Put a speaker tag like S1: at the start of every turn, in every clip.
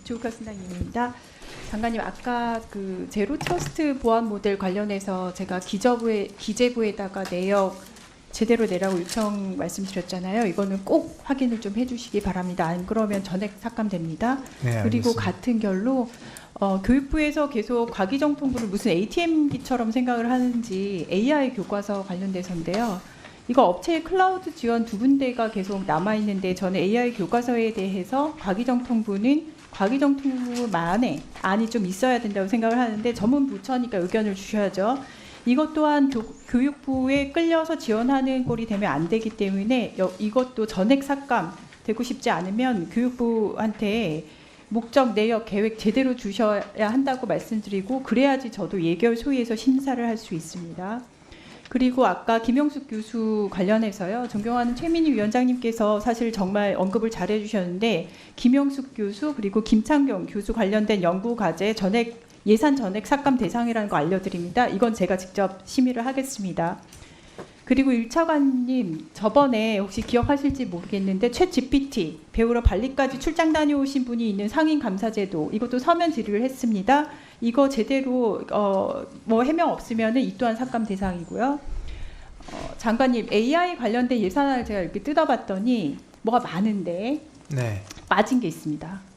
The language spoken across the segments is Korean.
S1: 조국학 신당님입니다. 장관님, 아까 그 제로 트러스트 보안 모델 관련해서 제가 기재부에다가 내역 제대로 내라고 요청 말씀드렸잖아요. 이거는 꼭 확인을 좀 해주시기 바랍니다. 안 그러면 전액 삭감됩니다.
S2: 네,
S1: 그리고
S2: 알겠습니다.
S1: 같은 결로 교육부에서 계속 과기정통부를 무슨 ATM기처럼 생각을 하는지 AI 교과서 관련돼서인데요. 이거 업체의 클라우드 지원 두 군데가 계속 남아있는데 저는 AI 교과서에 대해서 과기정통부는 과기정통부만의 안이 좀 있어야 된다고 생각을 하는데 전문 부처니까 의견을 주셔야죠. 이것 또한 교육부에 끌려서 지원하는 꼴이 되면 안 되기 때문에 이것도 전액 삭감 되고 싶지 않으면 교육부한테 목적, 내역, 계획 제대로 주셔야 한다고 말씀드리고 그래야지 저도 예결 소위에서 심사를 할 수 있습니다. 그리고 아까 김영숙 교수 관련해서요. 존경하는 최민희 위원장님께서 사실 정말 언급을 잘 해주셨는데 김영숙 교수 그리고 김창경 교수 관련된 연구과제 예산 전액 삭감 대상이라는 거 알려드립니다. 이건 제가 직접 심의를 하겠습니다. 그리고 일차관님, 저번에 혹시 기억하실지 모르겠는데 챗GPT 배우러 발리까지 출장 다녀오신 분이 있는 상임 감사제도 이것도 서면 질의를 했습니다. 이거 제대로 뭐 해명 없으면 이 또한 삭감 대상이고요. 장관님, AI 관련된 예산안을 제가 이렇게 뜯어봤더니 뭐가 많은데
S2: 네.
S1: 빠진 게 있습니다.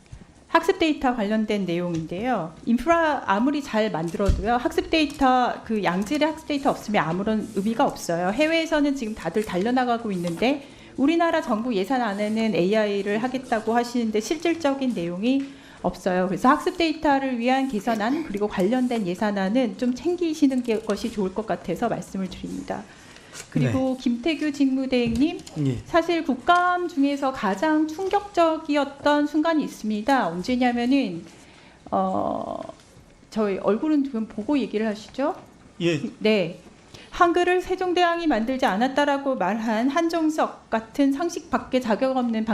S1: 학습 데이터 관련된 내용인데요. 인프라 아무리 잘 만들어도요. 학습 데이터 그 양질의 학습 데이터 없으면 아무런 의미가 없어요. 해외에서는 지금 다들 달려나가고 있는데 우리나라 정부 예산안에는 AI를 하겠다고 하시는데 실질적인 내용이 없어요. 그래서 학습 데이터를 위한 개선안 그리고 관련된 예산안은 좀 챙기시는 것이 좋을 것 같아서 말씀을 드립니다. 그리고 김태규 직무대행님,
S2: 예.
S1: 사실 국감 중에서 가장 충격적이었던 순간이 있습니다. 언제냐면은 저희 얼굴은 좀 보고 얘기를 하시죠.
S2: 예.
S1: 네. 한글을 세종대왕이 만들지 않았다라고 말한 한종석 같은 상식 밖에 자격 없는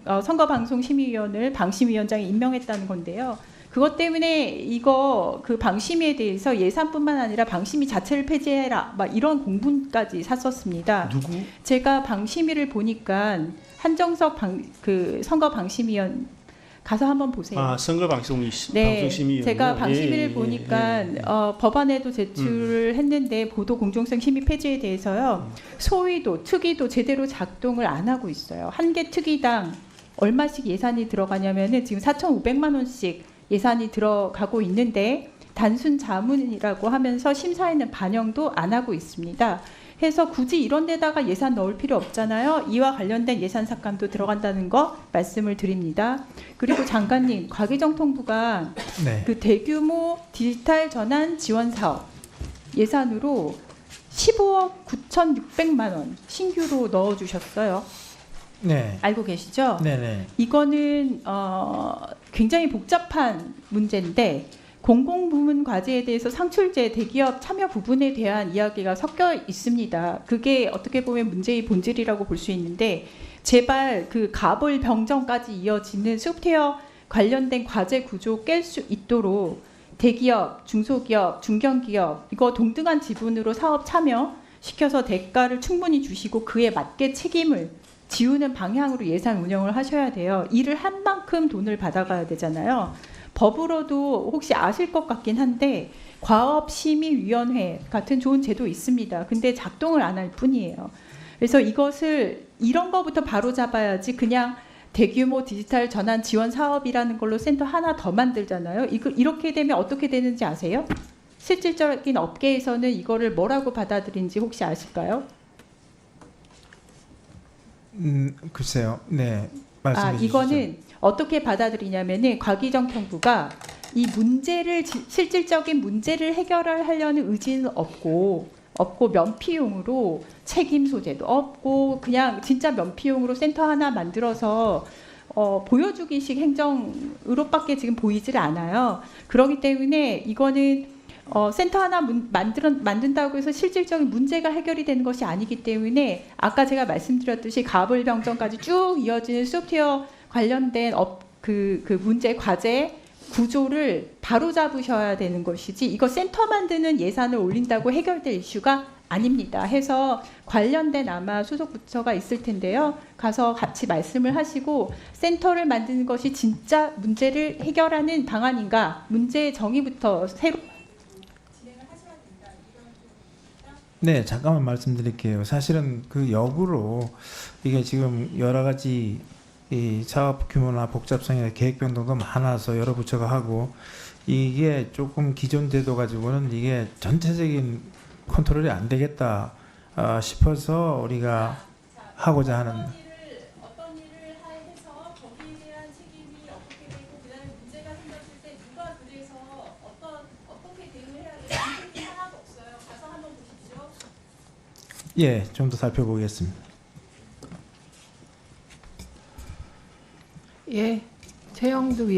S1: 선거방송심의위원을 방심위원장에 임명했다는 건데요. 그것 때문에 이거 그 방심위에 대해서 예산뿐만 아니라 방심위 자체를 폐지해라 막 이런 공문까지 샀었습니다.
S2: 누구?
S1: 제가 방심위를 보니까 한정석 그 선거방심위원 가서 한번 보세요.
S3: 아, 선거방송이
S1: 네,
S3: 방송심의
S1: 제가 방심위를 보니까 법안에도 제출을 했는데 보도 공정성 심의 폐지에 대해서요. 소위도 특위도 제대로 작동을 안 하고 있어요. 한 개 특위당 얼마씩 예산이 들어가냐면은 지금 4,500만 원씩 예산이 들어가고 있는데 단순 자문이라고 하면서 심사에는 반영도 안 하고 있습니다. 해서 굳이 이런 데다가 예산 넣을 필요 없잖아요. 이와 관련된 예산 삭감도 들어간다는 거 말씀을 드립니다. 그리고 장관님, 과기정통부가
S2: 네.
S1: 그 대규모 디지털 전환 지원 사업 예산으로 15억 9,600만 원 신규로 넣어주셨어요.
S2: 네.
S1: 알고 계시죠?
S2: 네네.
S1: 이거는 굉장히 복잡한 문제인데 공공부문 과제에 대해서 상출제 대기업 참여 부분에 대한 이야기가 섞여 있습니다. 그게 어떻게 보면 문제의 본질이라고 볼 수 있는데 제발 그 가벌 병정까지 이어지는 소프트웨어 관련된 과제 구조 깰 수 있도록 대기업, 중소기업, 중견기업 이거 동등한 지분으로 사업 참여 시켜서 대가를 충분히 주시고 그에 맞게 책임을 지우는 방향으로 예산 운영을 하셔야 돼요. 일을 한 만큼 돈을 받아가야 되잖아요. 법으로도 혹시 아실 것 같긴 한데 과업심의위원회 같은 좋은 제도 있습니다. 근데 작동을 안 할 뿐이에요. 그래서 이것을 이런 거부터 바로 잡아야지 그냥 대규모 디지털 전환 지원 사업이라는 걸로 센터 하나 더 만들잖아요. 이렇게 되면 어떻게 되는지 아세요? 실질적인 업계에서는 이거를 뭐라고 받아들인지 혹시 아실까요?
S2: 글쎄요. 네. 말씀해 주시죠.
S1: 이거는 어떻게 받아들이냐면은 과기정통부가 이 문제를 실질적인 문제를 해결하려는 의지는 없고 면피용으로 책임 소재도 없고 그냥 진짜 면피용으로 센터 하나 만들어서 보여주기식 행정으로밖에 지금 보이질 않아요. 그렇기 때문에 이거는 센터 하나 만든다고 해서 실질적인 문제가 해결이 되는 것이 아니기 때문에 아까 제가 말씀드렸듯이 가불병정까지 쭉 이어지는 소프트웨어 관련된 그 문제 과제 구조를 바로 잡으셔야 되는 것이지 이거 센터 만드는 예산을 올린다고 해결될 이슈가 아닙니다 해서 관련된 아마 소속 부처가 있을 텐데요. 가서 같이 말씀을 하시고 센터를 만드는 것이 진짜 문제를 해결하는 방안인가 문제의 정의부터 새로
S2: 네, 잠깐만 말씀드릴게요. 사실은 그 역으로 이게 지금 여러 가지 이 사업 규모나 복잡성이나 계획 변동도 많아서 여러 부처가 하고 이게 조금 기존 제도 가지고는 이게 전체적인 컨트롤이 안 되겠다 싶어서 우리가 하고자 하는.
S1: 어떤 일을 해서 거기에 대한 책임이 어떻게 되고 그다음에 문제가 생겼을 때 누가 그래서 어떻게 대응을 해야 되는지 하나도 없어요. 가서 한번 보십시오.
S2: 예, 좀 더 살펴보겠습니다.